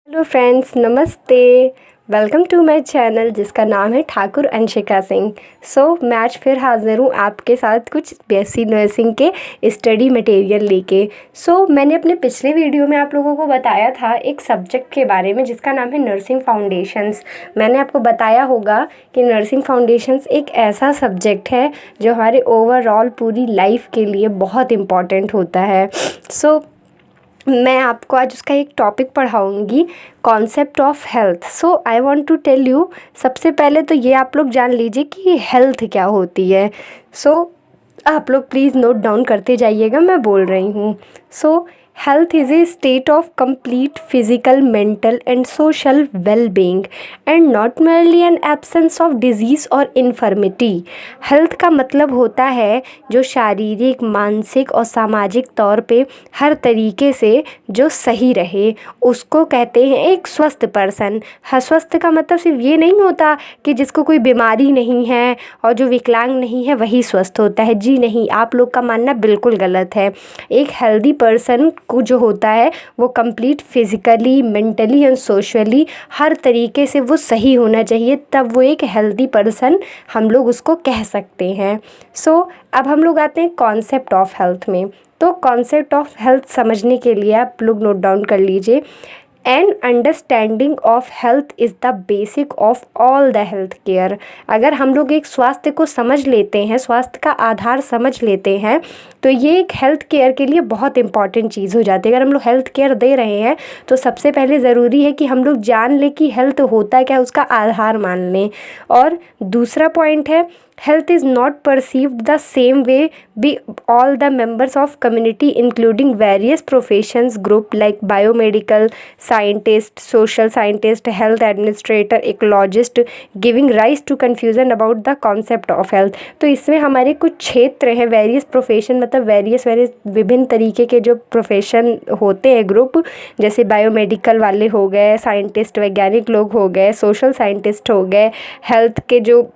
Hello friends, नमस्ते। Welcome to my channel जिसका नाम है ठाकुर अंशिका सिंह। मैं आज फिर हाज़िर हूँ आपके साथ कुछ बीएससी नर्सिंग के स्टडी मटेरियल लेके। मैंने अपने पिछले वीडियो में आप लोगों को बताया था एक सब्जेक्ट के बारे में जिसका नाम है नर्सिंग फाउंडेशंस। मैंने आपको बताया होगा कि नर्सिंग फाउंडेशंस एक ऐसा सब्जेक्ट है जो हमारे ओवरऑल पूरी लाइफ के लिए बहुत इम्पॉर्टेंट होता है। मैं आपको आज उसका एक टॉपिक पढ़ाऊँगी, concept of health. I want to tell you, सबसे पहले तो ये आप लोग जान लीजिए कि हेल्थ क्या होती है। आप लोग प्लीज़ नोट डाउन करते जाइएगा, मैं बोल रही हूँ। Health is a state of complete physical, mental and social well-being and not merely an absence of disease और इन्फर्मिटी। हेल्थ का मतलब होता है जो शारीरिक, मानसिक और सामाजिक तौर पे हर तरीके से जो सही रहे, उसको कहते हैं एक स्वस्थ पर्सन। स्वस्थ का मतलब सिर्फ ये नहीं होता कि जिसको कोई बीमारी नहीं है और जो विकलांग नहीं है वही स्वस्थ होता है। जी नहीं, आप लोग का मानना बिल्कुल गलत है। एक हेल्दी पर्सन को जो होता है वो complete physically, mentally and socially हर तरीके से वो सही होना चाहिए, तब वो एक हेल्दी पर्सन हम लोग उसको कह सकते हैं। अब हम लोग आते हैं कॉन्सेप्ट ऑफ हेल्थ में। कॉन्सेप्ट ऑफ हेल्थ समझने के लिए आप लोग नोट डाउन कर लीजिए। An understanding of health is the basic of all the health care. अगर हम लोग एक स्वास्थ्य को समझ लेते हैं, स्वास्थ्य का आधार समझ लेते हैं, तो ये एक हेल्थ केयर के लिए बहुत इंपॉर्टेंट चीज़ हो जाती है। अगर हम लोग हेल्थ केयर दे रहे हैं तो सबसे पहले ज़रूरी है कि हम लोग जान लें कि हेल्थ होता क्या, उसका आधार मान लें। और दूसरा पॉइंट है, health is not perceived the same way by all the members of community including various professions group like biomedical scientist, social scientist, health administrator, ecologist, giving rise to confusion about the concept of health। तो इसमें हमारे कुछ क्षेत्र हैं, various profession मतलब various विभिन्न तरीके के जो प्रोफेशन होते हैं ग्रुप, जैसे बायोमेडिकल वाले हो गए, साइंटिस्ट वैज्ञानिक लोग हो गए, सोशल साइंटिस्ट हो गए, हेल्थ के जो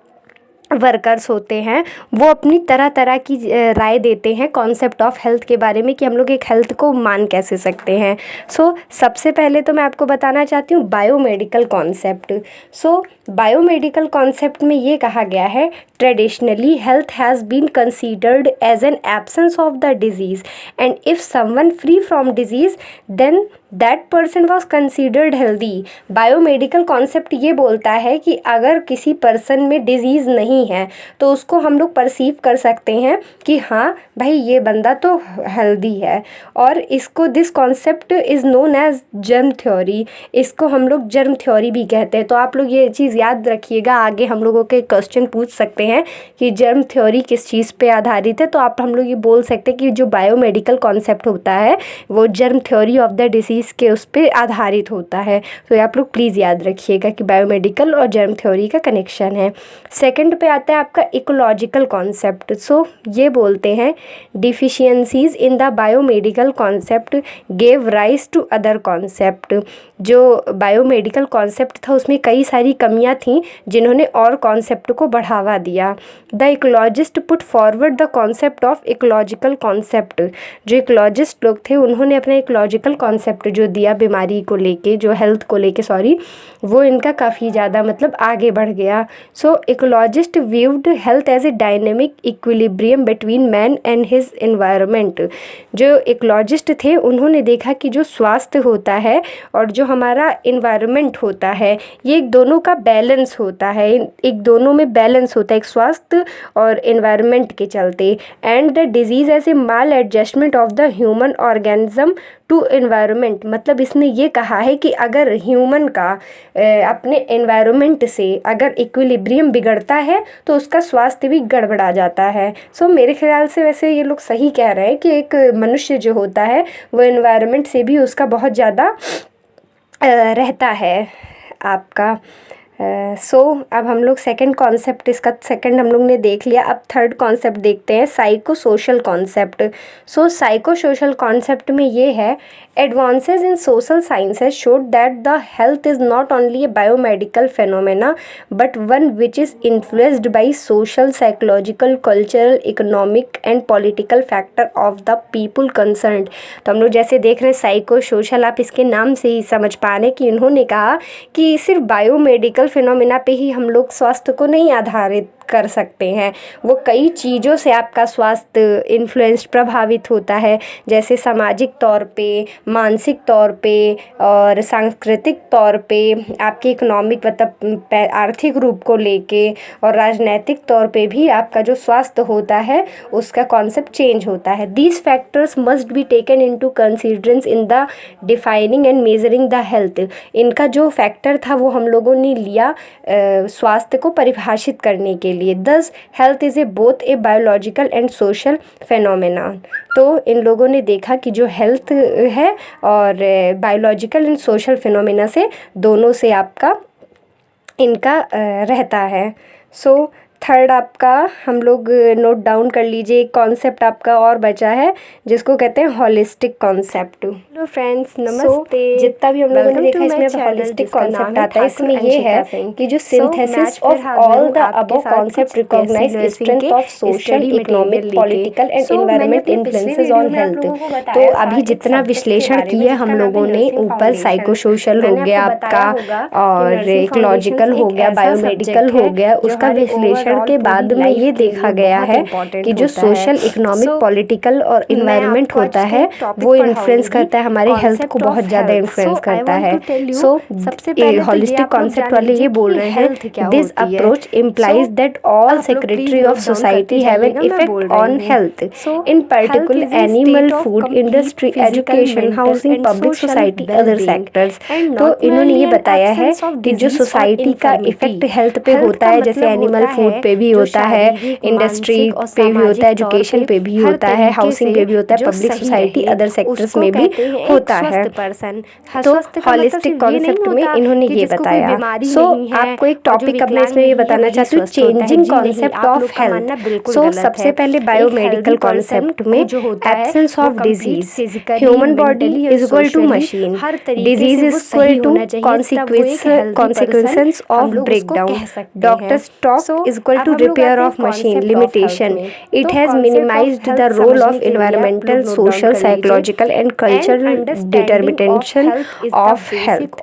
वर्कर्स होते हैं, वो अपनी तरह तरह की राय देते हैं कॉन्सेप्ट ऑफ हेल्थ के बारे में कि हम लोग एक हेल्थ को मान कैसे सकते हैं। सबसे पहले तो मैं आपको बताना चाहती हूँ बायोमेडिकल कॉन्सेप्ट। बायोमेडिकल कॉन्सेप्ट में ये कहा गया है, traditionally health has been considered as an absence of the disease and if someone free from disease then that person was considered healthy. Biomedical concept ये बोलता है कि अगर किसी पर्सन में डिजीज़ नहीं है तो उसको हम लोग परसीव कर सकते हैं कि हाँ भाई ये बंदा तो हेल्दी है। और इसको this concept is known as germ theory. इसको हम लोग जर्म थ्योरी भी कहते हैं। तो आप लोग ये चीज़ याद रखिएगा, आगे हम लोगों के क्वेश्चन पूछ सकते हैं कि जर्म थ्योरी किस चीज़ पे आधारित है, तो आप हम लोग ये बोल सकते हैं कि जो बायोमेडिकल कॉन्सेप्ट होता है वो germ theory of the disease के उस पर आधारित होता है। तो आप लोग प्लीज़ याद रखिएगा कि बायोमेडिकल और जर्म थ्योरी का कनेक्शन है। सेकंड पे आता है आपका इकोलॉजिकल कॉन्सेप्ट। ये बोलते हैं deficiencies in the biomedical concept gave rise to other concept. जो बायोमेडिकल कॉन्सेप्ट था उसमें कई सारी कमियां थीं जिन्होंने और कॉन्सेप्ट को बढ़ावा दिया। The ecologist put forward the concept of ecological concept. जो इकोलॉजिस्ट लोग थे उन्होंने अपना इकोलॉजिकल कॉन्सेप्ट जो दिया बीमारी को लेके, जो हेल्थ को लेके वो इनका काफ़ी ज़्यादा मतलब आगे बढ़ गया। Ecologist viewed health as a dynamic equilibrium between man and his environment. जो इकोलॉजिस्ट थे उन्होंने देखा कि जो स्वास्थ्य होता है और जो हमारा एनवायरनमेंट होता है ये एक दोनों का बैलेंस होता है, एक दोनों में बैलेंस होता है, एक स्वास्थ्य और एनवायरनमेंट के चलते। And the disease as a maladjustment of the human organism to environment. मतलब इसने ये कहा है कि अगर ह्यूमन का अपने एनवायरनमेंट से अगर इक्विलिब्रियम बिगड़ता है तो उसका स्वास्थ्य भी गड़बड़ा जाता है। मेरे ख्याल से वैसे ये लोग सही कह रहे हैं कि एक मनुष्य जो होता है वो एनवायरनमेंट से भी उसका बहुत ज़्यादा रहता है आपका अब हम लोग सेकंड कॉन्सेप्ट, इसका सेकंड हम लोग ने देख लिया। अब थर्ड कॉन्सेप्ट देखते हैं, psycho social concept. Psycho social concept में ये है, advances in social sciences showed that the health is not only A biomedical phenomena but one which is influenced by social, psychological, cultural, economic and political factor of the people concerned. तो हम लोग जैसे देख रहे हैं psycho social, आप इसके नाम से ही समझ पा रहे हैं कि इन्होंने कहा कि सिर्फ बायोमेडिकल फिनोमिना पे ही हम लोग स्वास्थ्य को नहीं आधारित कर सकते हैं, वो कई चीज़ों से आपका स्वास्थ्य इन्फ्लुएंस्ड, प्रभावित होता है, जैसे सामाजिक तौर पे, मानसिक तौर पे और सांस्कृतिक तौर पे, आपके इकोनॉमिक मतलब आर्थिक रूप को लेके, और राजनैतिक तौर पे भी आपका जो स्वास्थ्य होता है उसका कॉन्सेप्ट चेंज होता है। These factors must be taken into consideration in the defining and measuring the health. इनका जो फैक्टर था वो हम लोगों ने लिया स्वास्थ्य को परिभाषित करने के लिए। Thus, health is both a biological and social phenomenon। तो इन लोगों ने देखा कि जो हेल्थ है और बायोलॉजिकल एंड सोशल फिनोमेना से, दोनों से आपका इनका रहता है। थर्ड आपका हम लोग नोट डाउन कर लीजिए, एक कॉन्सेप्ट आपका और बचा है जिसको कहते हैं हॉलिस्टिक कॉन्सेप्ट। हेलो फ्रेंड्स, नमस्ते। जितना भी हम लोगों ने देखा इसमें हॉलिस्टिक कॉन्सेप्ट आता है, इसमें ये है कि जो synthesis of all the above concept recognise strength of social, economic, political and environment influences on health. तो अभी जितना विश्लेषण किया हम लोगों ने, ऊपर साइको सोशल हो गया आपका, और इकोलॉजिकल हो गया, बायोमेडिकल हो गया, उसका विश्लेषण के बाद में ये देखा गया है कि जो सोशल, इकोनॉमिक, पॉलिटिकल और इन्वायरमेंट होता है वो इन्फ्लुएंस करता है, हमारे हेल्थ को बहुत ज़्यादा इन्फ्लुएंस करता है। सबसे हॉलिस्टिक कॉन्सेप्ट वाले ये बोल रहे हैं, this approach implies that all secretary of society have an effect on health, in particular animal, food industry, education, housing, public society, other sectors. तो इन्होंने ये बताया है कि जो सोसाइटी का इफेक्ट हेल्थ पे होता है, जैसे एनिमल फूड पे भी होता है, इंडस्ट्री पे भी होता है, एजुकेशन पे भी होता है, हाउसिंग पे भी होता है, पब्लिक सोसाइटी, अदर सेक्टर्स में भी होता है। तो हॉलिस्टिक कॉन्सेप्ट में इन्होंने ये बताया। आपको एक टॉपिक अब मैं इसमें ये बताना चाहती हूँ, चेंजिंग कॉन्सेप्ट ऑफ हेल्थ। सबसे पहले बायोमेडिकल कॉन्सेप्ट में absence of disease, human body is equal to machine, disease is equal to consequences of breakdown, doctor stop is equal to repair of machine, limitation. It has minimized the role of environmental, social, psychological and cultural determination of health.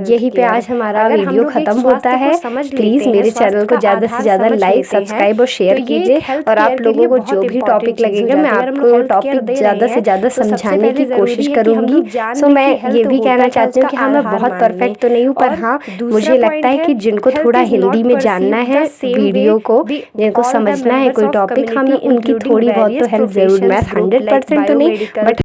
यही पे आज हमारा video ख़त्म होता है। Please मेरे channel को ज़्यादा से ज़्यादा लाइक, सब्सक्राइब और शेयर कीजिए, और आप लोगों को जो भी टॉपिक लगेगा मैं आपको टॉपिक ज़्यादा से ज़्यादा समझाने की कोशिश करूँगी। मैं ये भी कहना चाहती हूँ कि हाँ, मैं बहुत परफेक्ट तो नहीं हूँ, पर हाँ मुझे लगता है कि जिनको थोड़ा हिंदी में जानना है वीडियो को, जिनको समझना है कोई टॉपिक, हम उनकी थोड़ी बहुत तो हेल्प जरूर, मैं 100% तो नहीं बट